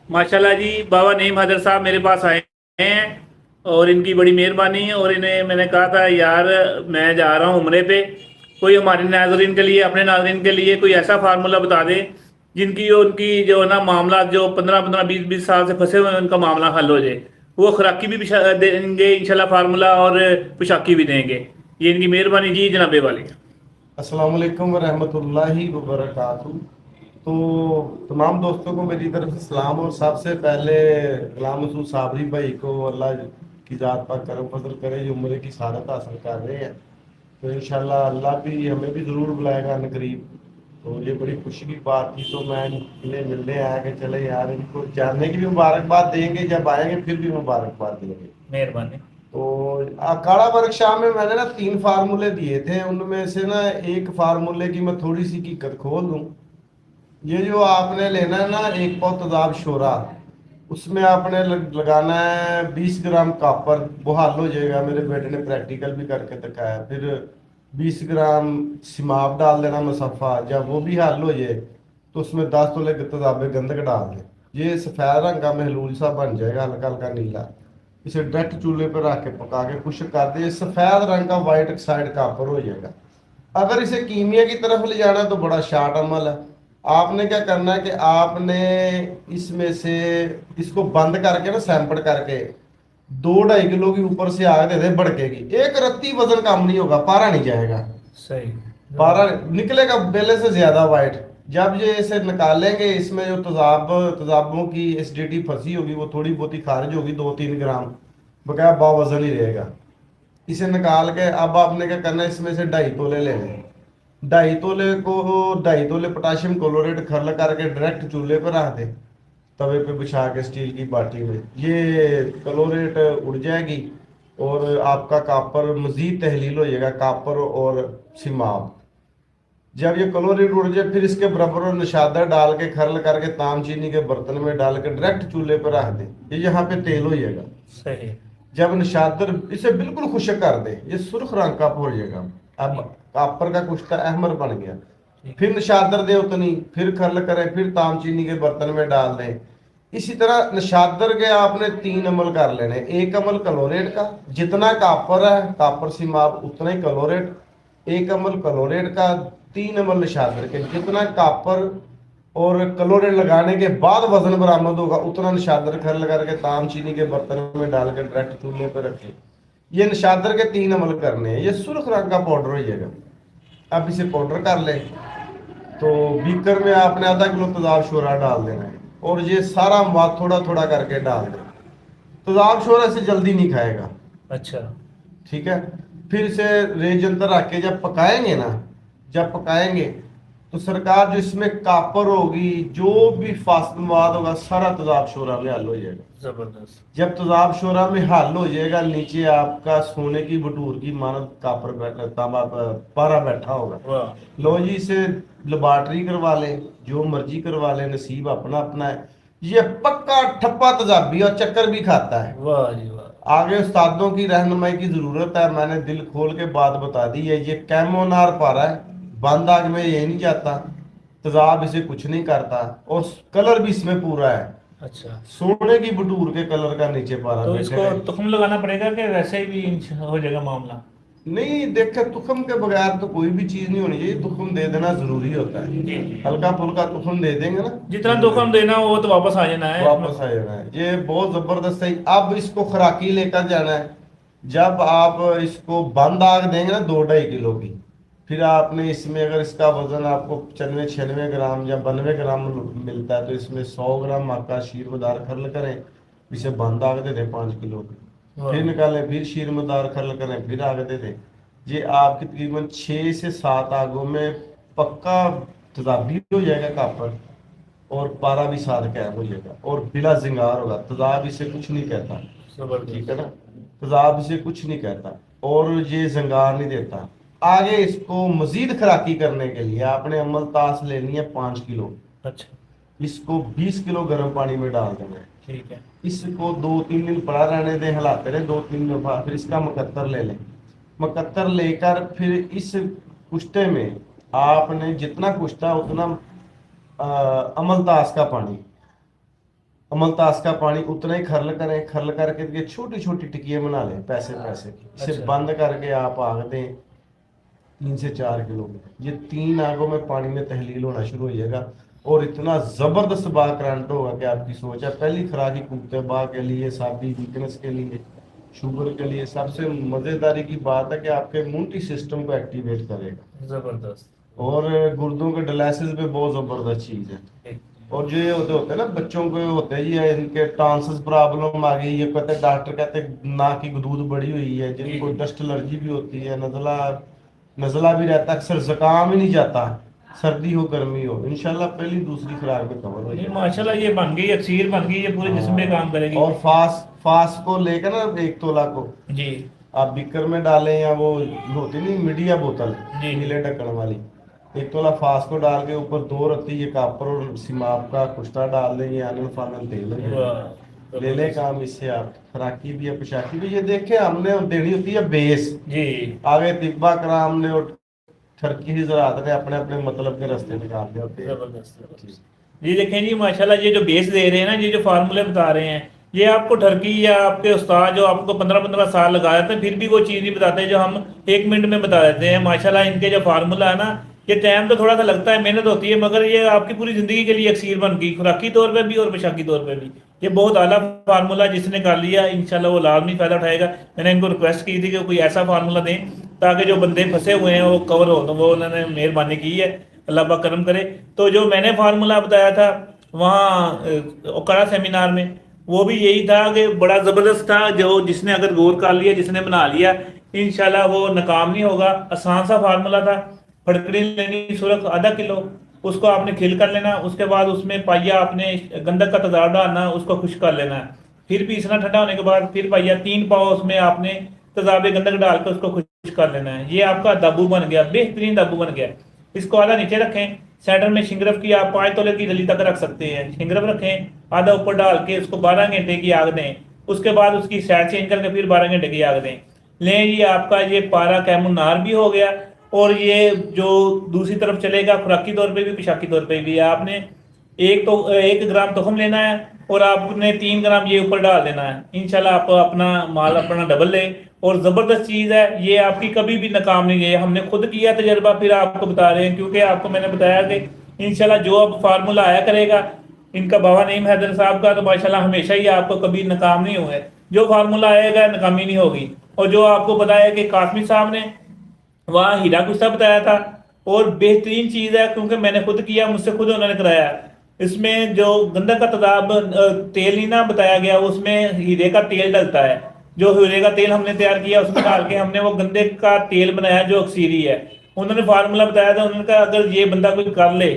माशाल्लाह जी, बाबा नईम हैदर साहब मेरे पास आए हैं और इनकी बड़ी मेहरबानी है। और इन्हें मैंने कहा था यार मैं जा रहा हूँ उम्रे पे, कोई हमारे नाजरीन के लिए, अपने नाजरीन के लिए कोई ऐसा फार्मूला बता दे जिनकी उनकी जो है ना मामला, जो 15-15 20-20 साल से फंसे हुए हैं, उनका मामला हल हो जाए। वो खुराकी भी देंगे इंशाल्लाह फार्मूला, और पोशाकी भी देंगे। ये इनकी मेहरबानी जी, जनाबे वाली। अस्सलाम वालेकुम रहमतुल्लाहि व बरकातहू। तो तमाम दोस्तों को मेरी तरफ से सलाम। और सबसे पहले गुलाम मसूद साबरी भाई को अल्लाह की ज़ात पर करम फजल करे जो उम्र की सादत हासिल कर रहे हैं। तो इंशाल्लाह अल्लाह भी हमें भी ज़रूर बुलाएगा न करीब। तो ये बड़ी खुशी की बात थी। तो मैं इन्हें मिलने आया कि चले यार इनको जानने की भी मुबारकबाद देंगे, जब आएंगे फिर भी मुबारकबाद देंगे। मेहरबानी। तो काला वर्कशॉप में मैंने ना 3 फार्मूले दिए थे, उनमें से ना एक फार्मूले की मैं थोड़ी सी हकीकत खोल दूं। ये जो आपने लेना है ना, एक पाव तेजाब शोरा, उसमें आपने लगाना है 20 ग्राम कापर। वो हल हो जाएगा, मेरे बेटे ने प्रैक्टिकल भी करके दिखाया। फिर 20 ग्राम सिमाप डाल देना मुसफ़ा। जब वो भी हल हो जाए तो उसमें 10 तोले तेजाब गंधक डाल दें। ये सफ़ेद रंग का महलूल सा बन जाएगा, हल्का हल्का नीला। इसे डायरेक्ट चूल्हे पर रख के पका के खुश्क कर दे, सफेद रंग का व्हाइट ऑक्साइड कापर हो जाएगा। अगर इसे कीमिया की तरफ ले जाना है तो बड़ा शार्ट अमल है। आपने क्या करना है कि आपने इसमें से इसको बंद करके ना, सैंपल करके 2-2.5 किलो की ऊपर से आग दे दे भड़केगी। एक रत्ती वजन कम नहीं होगा, पारा नहीं जाएगा। सही। पारा निकलेगा बेले से ज्यादा वाइट। जब ये इसे निकालेंगे, इसमें जो तेजाबों की एसिडिटी फंसी होगी वो थोड़ी बहुत ही खारिज होगी, 2-3 ग्राम बकाया बावजन ही रहेगा। इसे निकाल के अब आपने क्या करना है, इसमें से 2.5 तोले ले लें। 2.5 तोले को 2.5 तोले पोटाशियम क्लोराइड खर्ल करके डायरेक्ट चूल्हे पर रख दें, तवे पे बिछा के स्टील की बाटी में। ये क्लोरेट उड़ जाएगी और आपका कापर मजीद तहलील हो जाएगा, कापर और सिमाब। जब ये क्लोरीन उड़ जाए फिर इसके बराबर और नशादा डाल के खरल करके ताम चीनी के बर्तन में डाल के डायरेक्ट चूल्हे पर रख दे। ये यहाँ पे तेल हो जाएगा। सही। जब नशादर इसे बिल्कुल खुश्क कर दे, ये सुर्ख रंग का हो जाएगा। अब कापर का कुश्ता अहमर बन गया। फिर नशादर दे उतनी, फिर खरल करें, फिर ताम चीनी के बर्तन में डाल दें। इसी तरह नशादर के आपने 3 अमल कर लेने। एक अमल क्लोरेट का, जितना कापर है कापर सिमाब उतना ही क्लोरेट। एक अमल क्लोरेट का, 3 अमल नशादर के। जितना कापर और क्लोरेट लगाने के बाद वजन बरामद होगा उतना नशादर खरल करके ताम चीनी के बर्तन में डालकर डायरेक्ट चूल्हे पर रखें। ये नशादर के 3 अमल करने हैं। ये सुर्ख रंग का पाउडर हो जाएगा। अब इसे पाउडर कर ले तो बीकर में आपने आधा किलो तेजाब शोरा डाल देना है और ये सारा मवाद थोड़ा थोड़ा करके डाल दें। तेजाब शोरा से जल्दी नहीं खाएगा। अच्छा। ठीक है। फिर इसे रेज अंदर रख के जब पकाएंगे ना, जब पकाएंगे तो सरकार जो इसमें कापर होगी, जो भी फास्ट मवाद होगा, सारा तेजाब शोरा में हल हो जाएगा। जबरदस्त। जब तेजाब शोरा में हल हो जाएगा, नीचे आपका सोने की बटूर की मानद कापर बैठा, तांबा पारा बैठा होगा। वाह। लो जी, इसे लेबॉर्टरी करवा ले, जो मर्जी करवा ले, नसीब अपना अपना है। ये पक्का ठप्पा तेजाबी और चक्कर भी खाता है। वाह जी वाह। आगे उस्तादों की रहनुमाई की जरूरत है। मैंने दिल खोल के बात बता दी है। ये कैमोनार पारा है, बंद आग में ये नहीं जाता, तेजाब इसे कुछ नहीं करता और कलर भी इसमें पूरा है। अच्छा, सोने की बटूर के कलर का नीचे पारा तो इसको बैठेगा। तुखम लगाना पड़ेगा कि वैसे ही भी हो जाएगा मामला? नहीं देखे, तुखम के बगैर तो कोई भी चीज नहीं होनी चाहिए। तुखम दे देना जरूरी होता है। जी। हल्का फुल्का तुखम दे देंगे ना, जितना तुखम देना हो वो तो वापस आ जाना है इसमें। वापस आ जाना है। ये बहुत जबरदस्त है। अब इसको खुराकी लेकर जाना है। जब आप इसको बंद आग देंगे ना 2-2.5 किलो की, फिर आपने इसमें अगर इसका वजन आपको 95-96 ग्राम या 92 ग्राम मिलता है तो इसमें 100 ग्राम आपका शीर मदार खर्ल करें। इसे बंद आग दे दें 5 किलो की। फिर वाह। निकालें, फिर शीर मदार खर्ल करें, फिर आग दे दें। ये आपकी तकरीबन 6 से 7 आगों में पक्का तजाबी हो जाएगा कापर, और पारा भी साथ कायम हो जाएगा और बिला जिंगार होगा। तेजाब इसे कुछ नहीं कहता। ठीक है जबरदस्त। ना, तेजाब इसे कुछ नहीं कहता और ये जिंगार नहीं देता। आगे इसको मजीद खराकी करने के लिए आपने अमल तास लेनी है 5 किलो। अच्छा। इसको 20 किलो गर्म पानी में डाल देना है। ठीक है। इसको 2-3 दिन पड़ा रहने दें, हिलाते रहे 2-3 दफा। फिर इसका मुकत्तर ले लें। मुकत्तर लेकर फिर इस कुश्ते में आपने जितना कुश्ता उतना अमलतास का पानी अमलतास का पानी उतना ही खर्ल करें, खर्ल करके ये छोटी छोटी टिकियां बना लें पैसे पैसे की, इसे अच्छा। बंद करके आप आग दें 3 से 4 किलोमीटर, ये 3 आगों में पानी में तहलील होना शुरू हो जाएगा और इतना जबरदस्त बाग करंट होगा कि आपकी सोच है। पहली खुराक ही कुत्ते बाग के लिए, सादी वीकनेस के लिए, शुगर के लिए सबसे मजेदारी की बात है कि आपके इम्यूनिटी सिस्टम को एक्टिवेट करेगा जबरदस्त। और गुर्दों के डायलिसिस पे बहुत जबरदस्त चीज है। ठीक। और जो ये होते हैं ना बच्चों को होते हैं ये इनके टॉन्सिस प्रॉब्लम आ गई, ये कहते हैं डॉक्टर कहते हैं नाक की गदूद बढ़ी हुई है, जिनको डस्ट एलर्जी भी होती है, नजला नजला भी रहता है, अक्सर जुकाम ही नहीं जाता, सर्दी हो गर्मी हो, इंशाल्लाह पहली दूसरी खुराक में कवर हो नहीं जाएगा। माशाल्लाह ये बन गई, अक्सीर बन गई, ये पूरे जिस्म पे काम करेगी। और फास फास को लेकर ना 1 तोला को जी आप बिकर में डालें या वो होती नहीं मीडिया बोतल जी। नीले ढक्कन वाली, 1 तोला फास को डाल के ऊपर 2 रत्ती ये कापर और सिमाप का कुश्ता डाल दें, ये आनन फानन तेल लगे, वाह ले ले काम इससे आप खराकी भी है पोशाकी भी। ये देखे हमने देनी होती है बेस, जी। आगे तिब्बा कराम ने और ठरकी ही ज़रात ने अपने अपने मतलब के रास्ते निकालने होते हैं। जबरदस्त जबरदस्त। जी देखें जी माशाल्लाह, ये जो बेस दे रहे हैं ना, ये जो फार्मूले बता रहे हैं, ये आपको ठरकी या आपके उस्ताद जो आपको 15-15 साल लगा देते हैं फिर भी वो चीज़ नहीं बताते जो हम 1 मिनट में बता देते हैं। माशाल्लाह इनके जो फार्मूला है ना, ये टाइम तो थोड़ा सा लगता है, मेहनत होती है, मगर ये आपकी पूरी ज़िंदगी के लिए अक्सीर बन गई, खुराकी तौर पे भी और पोशाकी तौर पे भी। ये बहुत आला फार्मूला, जिसने कर लिया इंशाल्लाह वो लाजमी फ़ायदा उठाएगा। मैंने इनको रिक्वेस्ट की थी कि कोई ऐसा फार्मूला दें ताकि जो बंदे फंसे हुए हैं वो कवर हो, तो वो उन्होंने मेहरबानी की है, अल्लाह पाक करम करे। तो जो मैंने फार्मूला बताया था वहाँ ओकरा सेमिनार में, वो भी यही था कि बड़ा ज़बरदस्त था, जो जिसने अगर गौर कर लिया, जिसने बना लिया, इंशाल्लाह वो नाकाम नहीं होगा। आसान सा फार्मूला था। फटकड़ी लेनी सुरख आधा किलो, उसको आपने खिल कर लेना, उसके बाद उसमें पाइया आपने गंधक का तदार डालना, उसको खुश कर लेना है, फिर पीसना ठंडा होने के बाद, फिर पाइया 3 पाव उसमें आपने तेजाब गंधक डाल कर उसको खुश कर लेना है। ये आपका दाबू बन गया, बेहतरीन दाबू बन गया। इसको आधा नीचे रखें, सेंटर में शिंगरफ की आप 5 तोले की डली तक रख सकते हैं, शिंगरफ रखें, आधा ऊपर डाल के उसको 12 घंटे की आग दें, उसके बाद उसकी साइड चेंज करके फिर 12 घंटे की आग दें। लें ये आपका ये पारा कैमुनार भी हो गया, और ये जो दूसरी तरफ चलेगा खुराकी तौर पे भी पोशाकी तौर पे भी। आपने 1 ग्राम तुखम लेना है और आपने 3 ग्राम ये ऊपर डाल देना है, इंशाल्लाह आप अपना माल अपना डबल ले। और ज़बरदस्त चीज़ है ये, आपकी कभी भी नाकाम नहीं गई, हमने खुद किया तजर्बा, फिर आपको बता रहे हैं, क्योंकि आपको मैंने बताया कि इंशाल्लाह जो अब फार्मूला आया करेगा इनका बाबा नईम हैदर साहब का, तो माशाल्लाह हमेशा ही आपको कभी नाकाम नहीं हुए। जो फार्मूला आएगा नाकामी नहीं होगी। और जो आपको बताया कि कासमी साहब ने वहाँ हीरा कुश्ता बताया था, और बेहतरीन चीज़ है क्योंकि मैंने खुद किया, मुझसे खुद उन्होंने कराया। इसमें जो गंधक का तदाब तेल नहीं ना बताया गया, उसमें हीरे का तेल डलता है। जो हीरे का तेल हमने तैयार किया उसमें डाल के हमने वो गंधक का तेल बनाया जो अक्सीरी है। उन्होंने फार्मूला बताया था, उन्होंने कहा अगर ये बंदा कोई कर ले,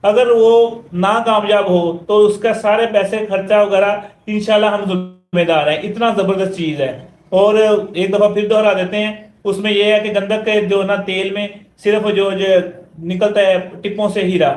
अगर वो ना कामयाब हो तो उसका सारे पैसे खर्चा वगैरह इंशाल्लाह हम जिम्मेदार हैं। इतना ज़बरदस्त चीज़ है। और एक दफ़ा फिर दोहरा देते हैं, उसमें यह है कि गंधक के जो ना तेल में सिर्फ जो निकलता है टिप्पों से हीरा,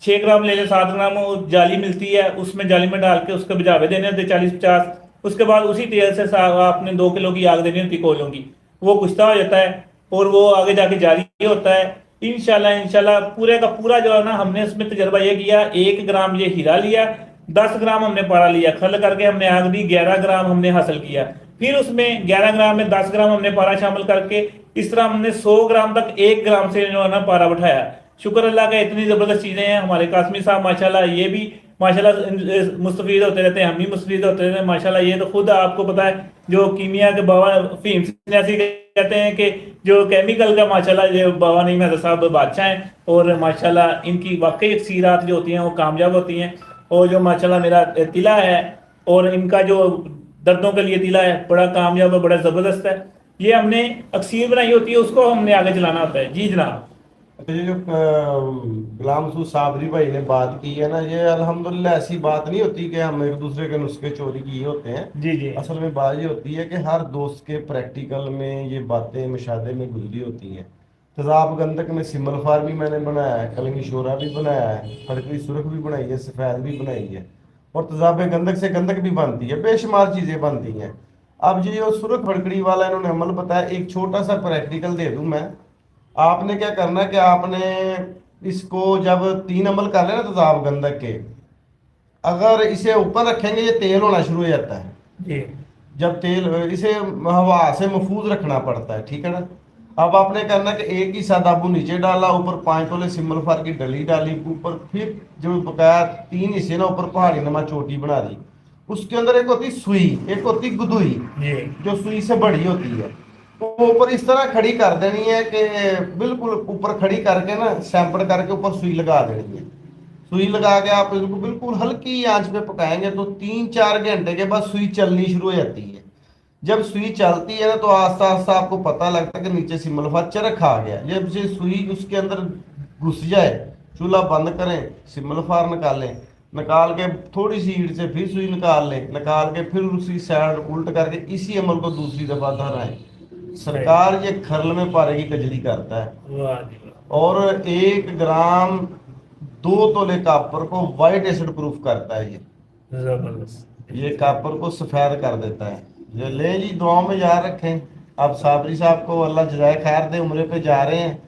6 ग्राम ले लें, 7 ग्राम जाली मिलती है, उसमें जाली में डाल के उसके बुझावे देने होते 40-50। उसके बाद उसी तेल से आपने 2 किलो की आग देनी होती कोयलों की, वो कुश्ता हो जाता है और वो आगे जाके जाली होता है। इंशाल्लाह पूरे का पूरा जो है ना, हमने इसमें तजर्बा ये किया, 1 ग्राम ये हीरा लिया, 10 ग्राम हमने पारा लिया, खल करके हमने आग दी, 11 ग्राम हमने हासिल किया। फिर उसमें 11 ग्राम में 10 ग्राम हमने पारा शामिल करके इस तरह हमने 100 ग्राम तक 1 ग्राम से जो है ना पारा बैठाया। शुक्र अल्लाह का, इतनी ज़बरदस्त चीज़ें हैं। हमारे कासमी साहब माशाल्लाह ये भी माशाल्लाह मुस्तफीद होते रहते हैं, हम भी मुस्तफीद होते रहते हैं माशाल्लाह। ये तो खुद आपको पता है, जो कीमिया के बाबा फीम ऐसी कहते हैं कि जो केमिकल का माशाल्लाह जो बाबा नईम हैदर साहब बादशाह हैं, और माशाल्लाह इनकी वाकई अक्सीरात जो होती हैं वो कामयाब होती हैं। और जो माशाल्लाह मेरा तिला है और इनका जो दर्दों के लिए तिला है, बड़ा कामयाब है, बड़ा ज़बरदस्त है। ये हमने अक्सीर बनाई होती है, उसको हमने आगे चलाना होता है। जी जनाब। अच्छा, ये जो गुलाम मसूद साबरी भाई ने बात की है ना, ये अल्हम्दुलिल्लाह ऐसी बात नहीं होती कि हम एक दूसरे के नुस्खे चोरी किए होते हैं। जी जी। असल में बात ये होती है कि हर दोस्त के प्रैक्टिकल में ये बातें मुशाहदे में गुजरी होती हैं। तेजाब गंधक में सिमल फार भी मैंने बनाया है, कलमी शोरा भी बनाया है, फड़करी सुरख भी बनाई है, सफ़ेद भी बनाई है, और तेजाब गंधक से गंधक भी बनती है, बेशुमार चीज़ें बनती हैं। अब ये जो सुरख फड़कड़ी वाला इन्होंने अमल बताया, एक छोटा सा प्रैक्टिकल दे दूं मैं। आपने क्या करना है कि आपने इसको जब 3 अमल कर लेना तेजाब गंधक के, अगर इसे ऊपर रखेंगे ये तेल होना शुरू हो जाता है। जी जब तेल, इसे हवा से महफूज रखना पड़ता है, ठीक है ना। अब आपने करना कि एक ही सादाबू नीचे डाला, ऊपर 5 तोले सिमल फार की डली डाली, ऊपर फिर जो बकाया 3 हिस्से ना ऊपर पहाड़ी नमा चोटी बना दी। उसके अंदर एक होती सुई, एक होती गुदुई, जी जो सुई से बड़ी होती है। तो वो ऊपर इस तरह खड़ी कर देनी है कि बिल्कुल ऊपर खड़ी करके ना सैंपल करके ऊपर सुई लगा देनी है। सुई लगा के आप इसको बिल्कुल हल्की आंच पे पकाएंगे तो 3-4 घंटे के बाद सुई चलनी शुरू हो जाती है। जब सुई चलती है ना तो आस्ता आस्ता आपको पता लगता है कि नीचे से मुलफा चरख आ गया। जब से सुई उसके अंदर घुस जाए, चूल्हा बंद करें, सिमल फार निकालें, निकाल के थोड़ी सी हीट से फिर सुई निकाल लें, निकाल के फिर उसी साइड उल्ट करके इसी अमल को दूसरी दफा दोहराएं। सरकार ये खरल में पारे की कजली करता है। वाह जी वाह। और 1 ग्राम 2 तोले कापर को वाइट एसिड प्रूफ करता है ये। जबरदस्त। ये कापर को सफेद कर देता है। ये ले जी, दुआओं में याद रखें। अब साबरी साहब को अल्लाह जजाय खैर दे, उम्रे पे जा रहे हैं,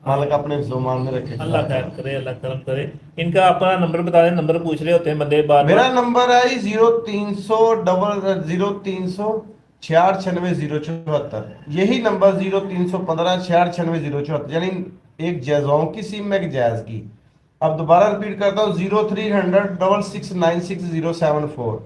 मालिक अपने जुमान में रखे। अल्लाह खैर करे, अल्लाह करम करे। इनका अपना नंबर बता दें, नंबर पूछ रहे होते हैं बंदे बार मेरा बार। नंबर है 0300 यही नंबर 0315 यानी एक जैज़ों की सिम में एक जैज की। अब दोबारा रिपीट करता हूँ, 0300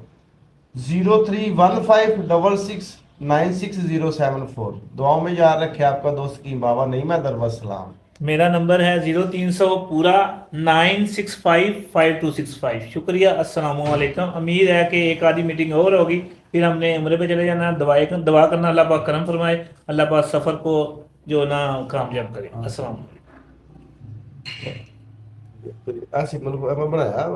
0315 दुआओं में याद रखे आपका दोस्त की बाबा नहीं, मैं दरबार सलाम। मेरा नंबर है 0300 पूरा 9655265। शुक्रिया, अस्सलाम वालेकुम। उम्मीद है कि एक आधी मीटिंग और होगी, फिर हमने उम्रे पे चले जाना। दुआ करना अल्लाह पाक करम फरमाए, अल्लाह पाक सफ़र को जो ना कामयाब करे। अस्सलाम वालेकुम। ऐसी मतलब बनाया